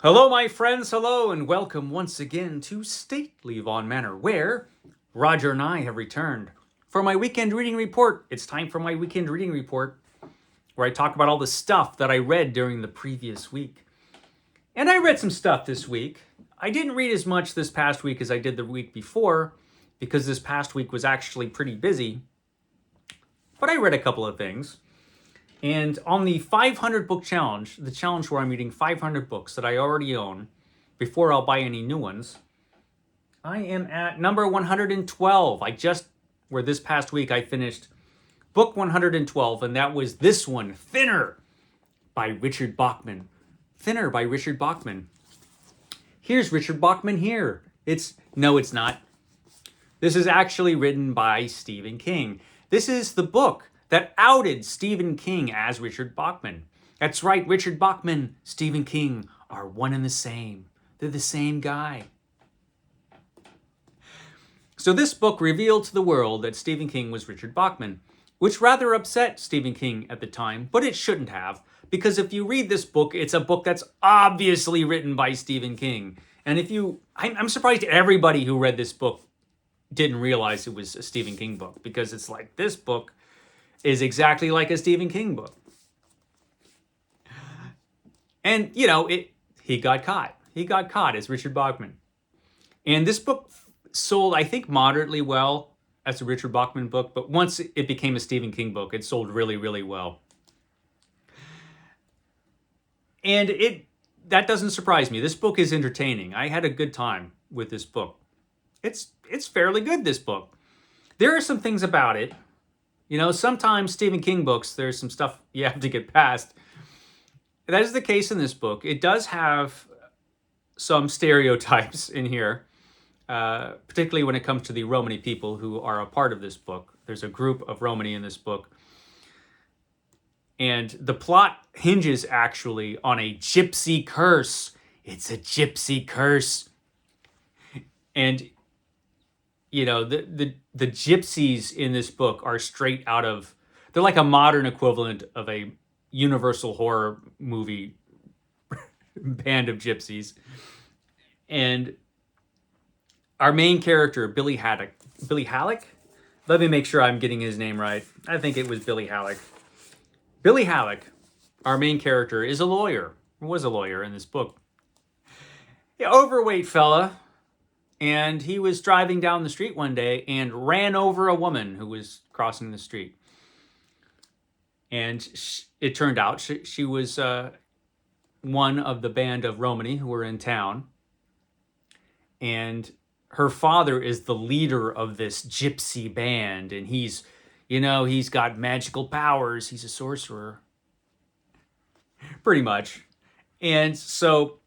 Hello, my friends, hello, and welcome once again to Stately Vaughan Manor, where Roger and I have returned for my weekend reading report. It's time for my weekend reading report, where I talk about all the stuff that I read during the previous week. And I read some stuff this week. I didn't read as much this past week as I did the week before, because this past week was actually pretty busy. But I read a couple of things. And on the 500 book challenge, the challenge where I'm reading 500 books that I already own before I'll buy any new ones, I am at number 112. Where this past week I finished book 112, and that was this one, Thinner by Richard Bachman. Thinner by Richard Bachman. Here's Richard Bachman here. No, it's not. This is actually written by Stephen King. This is the book that outed Stephen King as Richard Bachman. That's right, Richard Bachman, Stephen King are one and the same. They're the same guy. So this book revealed to the world that Stephen King was Richard Bachman, which rather upset Stephen King at the time, but it shouldn't have, because if you read this book, it's a book that's obviously written by Stephen King. And I'm surprised everybody who read this book didn't realize it was a Stephen King book, because it's like, this book is exactly like a Stephen King book. And, he got caught. He got caught as Richard Bachman. And this book sold, I think, moderately well as a Richard Bachman book, but once it became a Stephen King book, it sold really, really well. And that doesn't surprise me. This book is entertaining. I had a good time with this book. It's fairly good, this book. There are some things about it. Sometimes Stephen King books, there's some stuff you have to get past. That is the case in this book. It does have some stereotypes in here, particularly when it comes to the Romani people who are a part of this book. There's a group of Romani in this book. And the plot hinges actually on a gypsy curse. It's a gypsy curse. And the gypsies in this book are straight out of, they're like a modern equivalent of a Universal horror movie band of gypsies. And our main character, Billy Halleck? Let me make sure I'm getting his name right. I think it was Billy Halleck. Billy Halleck, our main character, is a lawyer, was a lawyer in this book. Yeah, overweight fella. And he was driving down the street one day and ran over a woman who was crossing the street. And it turned out she was one of the band of Romani who were in town. And her father is the leader of this gypsy band. And he's got magical powers. He's a sorcerer. Pretty much. And so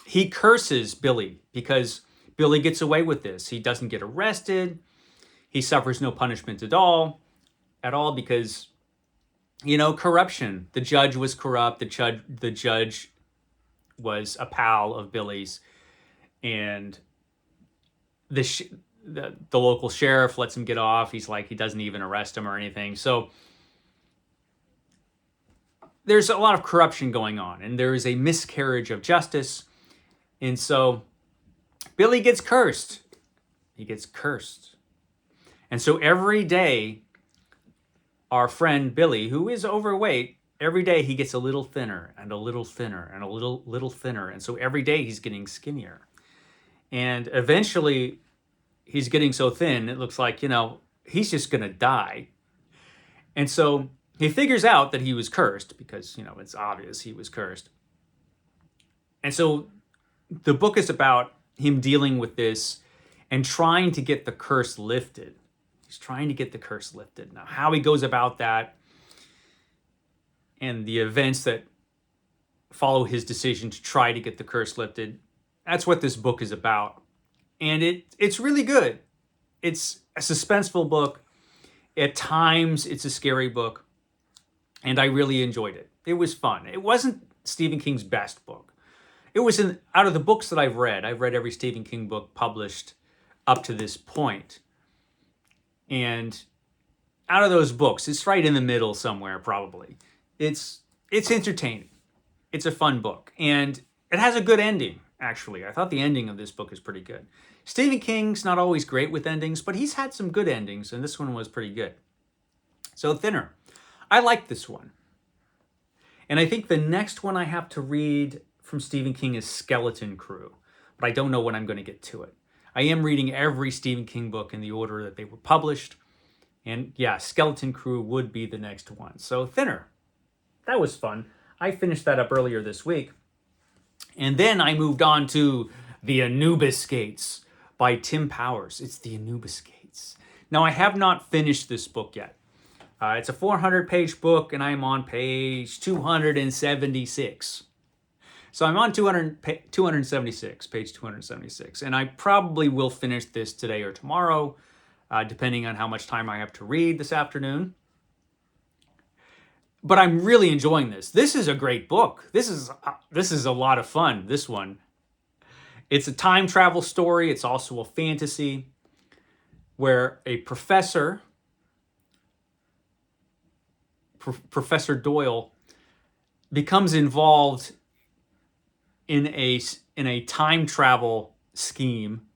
he curses Billy because Billy gets away with this. He doesn't get arrested. He suffers no punishment at all because, corruption. The judge was corrupt. The judge was a pal of Billy's, and the local sheriff lets him get off. He doesn't even arrest him or anything. So there's a lot of corruption going on, and there is a miscarriage of justice, and so Billy gets cursed. He gets cursed. And so every day, our friend Billy, who is overweight, every day he gets a little thinner and a little thinner and a little thinner. And so every day he's getting skinnier. And eventually he's getting so thin, it looks like, he's just going to die. And so he figures out that he was cursed because, it's obvious he was cursed. And so the book is about him dealing with this and trying to get the curse lifted. He's trying to get the curse lifted. Now, how he goes about that and the events that follow his decision to try to get the curse lifted, that's what this book is about. And it's really good. It's a suspenseful book. At times, it's a scary book. And I really enjoyed it. It was fun. It wasn't Stephen King's best book. It was out of the books that I've read every Stephen King book published up to this point. And out of those books, it's right in the middle somewhere, probably. It's entertaining. It's a fun book. And it has a good ending, actually. I thought the ending of this book is pretty good. Stephen King's not always great with endings, but he's had some good endings, and this one was pretty good. So Thinner. I like this one. And I think the next one I have to read from Stephen King is Skeleton Crew, but I don't know when I'm going to get to it. I am reading every Stephen King book in the order that they were published. And yeah, Skeleton Crew would be the next one. So Thinner. That was fun. I finished that up earlier this week. And then I moved on to The Anubis Gates by Tim Powers. It's The Anubis Gates. Now, I have not finished this book yet. It's a 400-page book, and I'm on page 276. So I'm on 276, page 276. And I probably will finish this today or tomorrow, depending on how much time I have to read this afternoon. But I'm really enjoying this. This is a great book. This is a lot of fun, this one. It's a time travel story. It's also a fantasy where a professor, Professor Doyle, becomes involved in a time travel scheme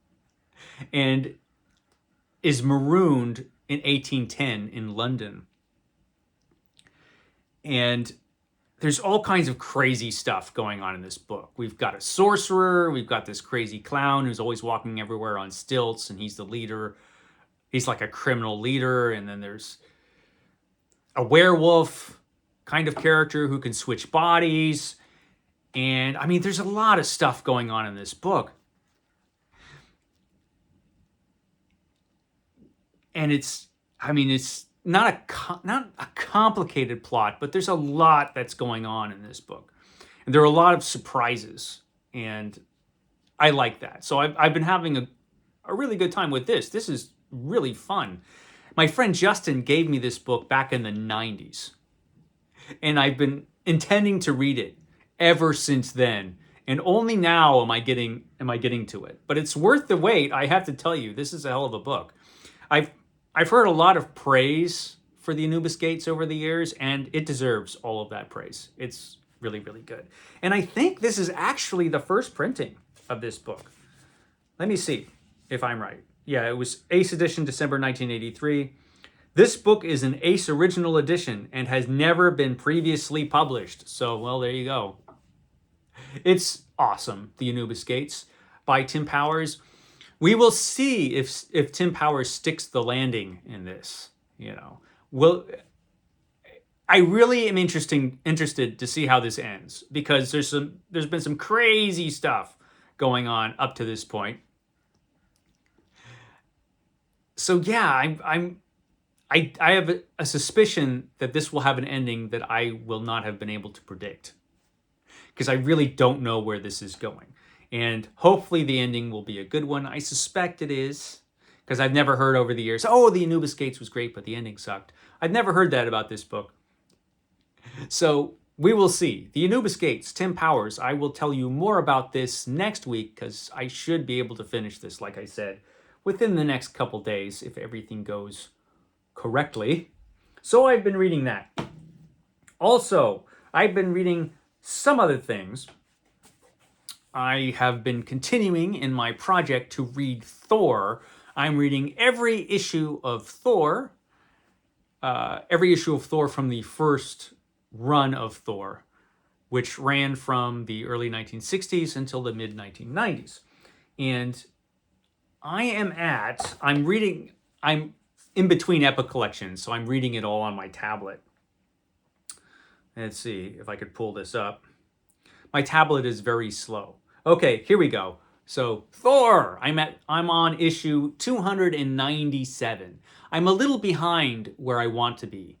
and is marooned in 1810 in London. And there's all kinds of crazy stuff going on in this book. We've got a sorcerer, we've got this crazy clown who's always walking everywhere on stilts, and he's the leader. He's like a criminal leader, and then there's a werewolf kind of character who can switch bodies. And I mean, there's a lot of stuff going on in this book. And it's not a complicated plot, but there's a lot that's going on in this book. And there are a lot of surprises, and I like that. So I've been having a really good time with this. This is really fun. My friend Justin gave me this book back in the 90s, and I've been intending to read it ever since then. And only now am I getting to it. But it's worth the wait. I have to tell you, this is a hell of a book. I've heard a lot of praise for the Anubis Gates over the years, and it deserves all of that praise. It's really, really good. And I think this is actually the first printing of this book. Let me see if I'm right. Yeah, it was Ace Edition, December 1983. This book is an Ace Original Edition and has never been previously published. So, well, there you go. It's awesome, The Anubis Gates by Tim Powers. We will see if Tim Powers sticks the landing in this. I really am interested to see how this ends, because there's been some crazy stuff going on up to this point. So yeah, I have a suspicion that this will have an ending that I will not have been able to predict, because I really don't know where this is going. And hopefully the ending will be a good one. I suspect it is, because I've never heard over the years, oh, the Anubis Gates was great, but the ending sucked. I've never heard that about this book. So we will see. The Anubis Gates, Tim Powers. I will tell you more about this next week, because I should be able to finish this, like I said, within the next couple days if everything goes correctly. So I've been reading that. Also, I've been reading some other things. I have been continuing in my project to read Thor. I'm reading every issue of Thor from the first run of Thor, which ran from the early 1960s until the mid 1990s. And I'm in between Epic collections, so I'm reading it all on my tablet. Let's see if I could pull this up. My tablet is very slow. Okay, here we go. So Thor, I'm on issue 297. I'm a little behind where I want to be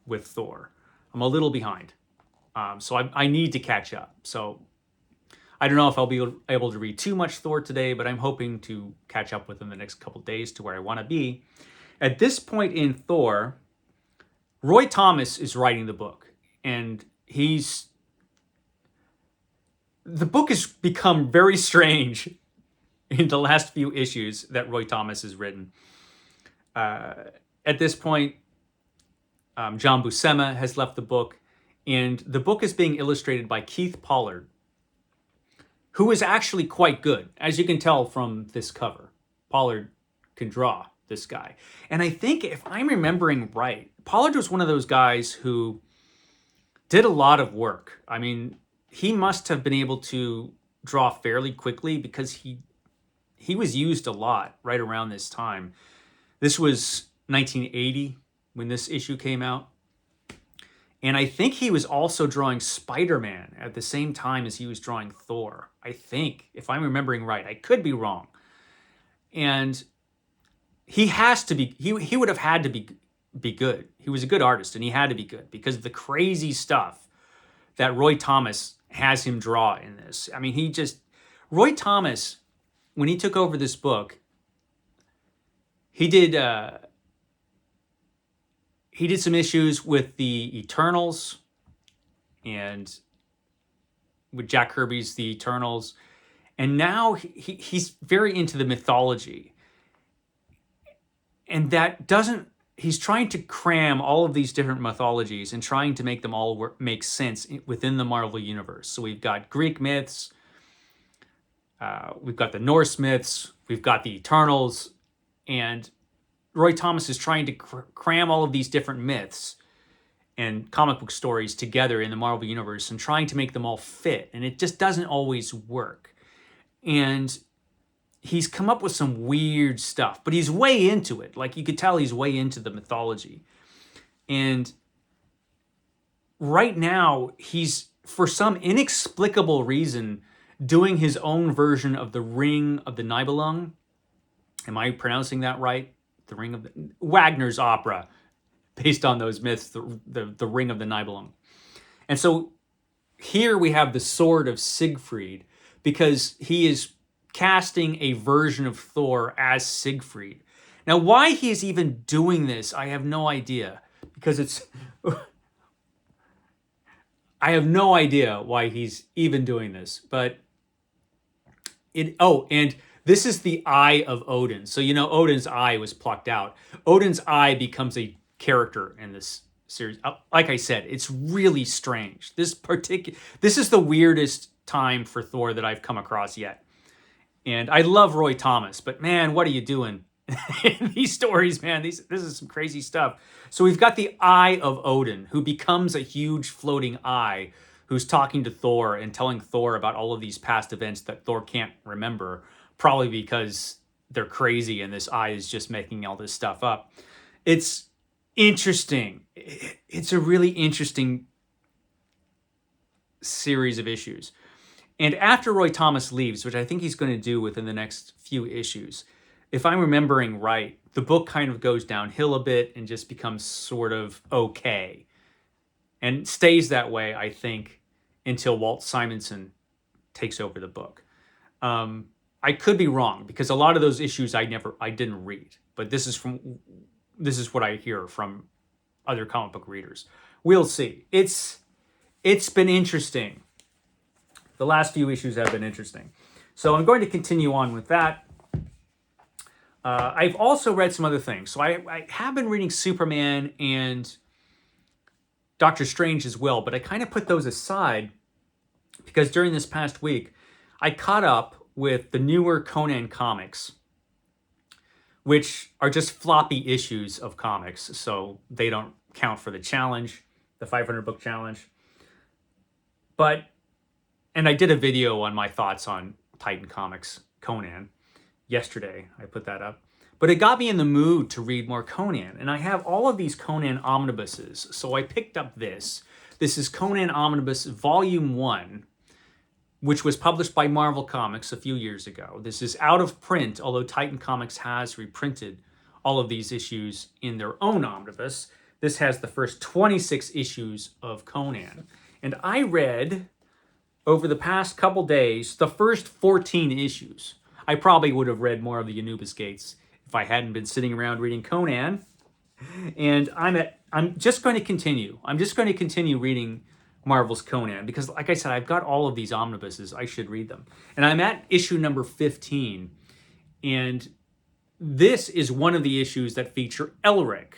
with Thor. I'm a little behind. So I need to catch up. So I don't know if I'll be able to read too much Thor today, but I'm hoping to catch up within the next couple days to where I want to be. At this point in Thor, Roy Thomas is writing the book, and the book has become very strange in the last few issues that Roy Thomas has written. At this point, John Buscema has left the book, and the book is being illustrated by Keith Pollard. who is actually quite good, as you can tell from this cover. Pollard can draw this guy. And I think, if I'm remembering right, Pollard was one of those guys who did a lot of work. I mean, he must have been able to draw fairly quickly because he was used a lot right around this time. This was 1980 when this issue came out. And I think he was also drawing Spider-Man at the same time as he was drawing Thor. I think, if I'm remembering right. I could be wrong. And he has to be, he would have had to be good. He was a good artist, and he had to be good because of the crazy stuff that Roy Thomas has him draw in this. I mean, Roy Thomas, when he took over this book, he did some issues with the Eternals and with Jack Kirby's The Eternals. And now he's very into the mythology. And he's trying to cram all of these different mythologies and trying to make them all make sense within the Marvel Universe. So we've got Greek myths, we've got the Norse myths, we've got the Eternals, and Roy Thomas is trying to cram all of these different myths and comic book stories together in the Marvel Universe and trying to make them all fit. And it just doesn't always work. And he's come up with some weird stuff, but he's way into it. Like, you could tell he's way into the mythology. And right now, he's, for some inexplicable reason, doing his own version of the Ring of the Nibelung. Am I pronouncing that right? The Ring of the... Wagner's opera, based on those myths, the Ring of the Nibelung. And so here we have the Sword of Siegfried, because he is casting a version of Thor as Siegfried. Now, why he is even doing this, I have no idea. Because it's... I have no idea why he's even doing this. But... and this is the Eye of Odin. So, you know, Odin's eye was plucked out. Odin's eye becomes a character in this series. Like I said, it's really strange. This is the weirdest time for Thor that I've come across yet. And I love Roy Thomas, but man, what are you doing in these stories, man? This is some crazy stuff. So we've got the Eye of Odin, who becomes a huge floating eye, who's talking to Thor and telling Thor about all of these past events that Thor can't remember, probably because they're crazy and this eye is just making all this stuff up. It's interesting. It's a really interesting series of issues. And after Roy Thomas leaves, which I think he's going to do within the next few issues, if I'm remembering right, the book kind of goes downhill a bit and just becomes sort of okay. And stays that way, I think, until Walt Simonson takes over the book. I could be wrong, because a lot of those issues I didn't read. But this is what I hear from other comic book readers. We'll see. It's been interesting. The last few issues have been interesting. So I'm going to continue on with that. I've also read some other things. So I have been reading Superman and Doctor Strange as well, but I kind of put those aside because during this past week, I caught up with the newer Conan comics, which are just floppy issues of comics, so they don't count for the challenge, the 500 book challenge. And I did a video on my thoughts on Titan Comics Conan yesterday. I put that up. But it got me in the mood to read more Conan. And I have all of these Conan omnibuses. So I picked up this. This is Conan Omnibus Volume 1, which was published by Marvel Comics a few years ago. This is out of print, although Titan Comics has reprinted all of these issues in their own omnibus. This has the first 26 issues of Conan. And I read, over the past couple days, the first 14 issues. I probably would have read more of the Anubis Gates if I hadn't been sitting around reading Conan. And I'm just going to continue. I'm just going to continue reading Marvel's Conan because, like I said, I've got all of these omnibuses. I should read them. And I'm at issue number 15. And this is one of the issues that feature Elric.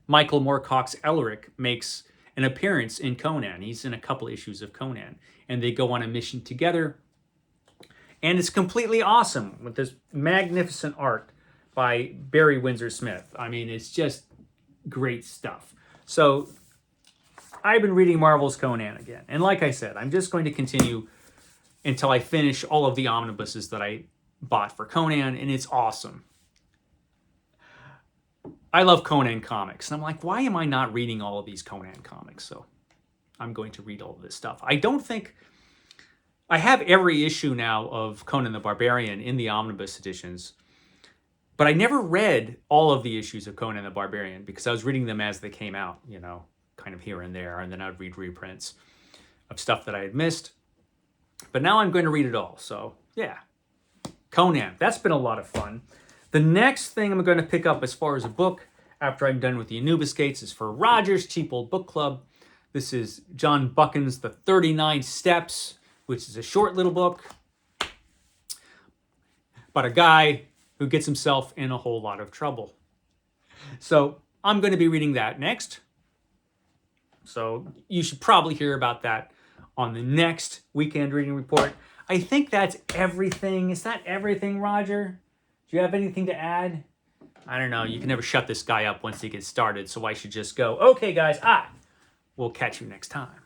Michael Moorcock's Elric makes an appearance in Conan. He's in a couple issues of Conan. And they go on a mission together. And it's completely awesome with this magnificent art by Barry Windsor Smith. I mean, it's just great stuff. So I've been reading Marvel's Conan again. And like I said, I'm just going to continue until I finish all of the omnibuses that I bought for Conan, and it's awesome. I love Conan comics, and I'm like, why am I not reading all of these Conan comics? So I'm going to read all of this stuff. I don't think... I have every issue now of Conan the Barbarian in the omnibus editions, but I never read all of the issues of Conan the Barbarian because I was reading them as they came out, you know, kind of here and there, and then I'd read reprints of stuff that I had missed. But now I'm going to read it all, so yeah. Conan, that's been a lot of fun. The next thing I'm going to pick up as far as a book after I'm done with the Anubis Gates is for Roger's Cheap Old Book Club. This is John Buchan's The 39 Steps, which is a short little book about a guy who gets himself in a whole lot of trouble. So I'm going to be reading that next. So you should probably hear about that on the next weekend reading report. I think that's everything. Is that everything, Roger? Do you have anything to add? I don't know. You can never shut this guy up once he gets started, so I should just go, okay, guys, we'll catch you next time.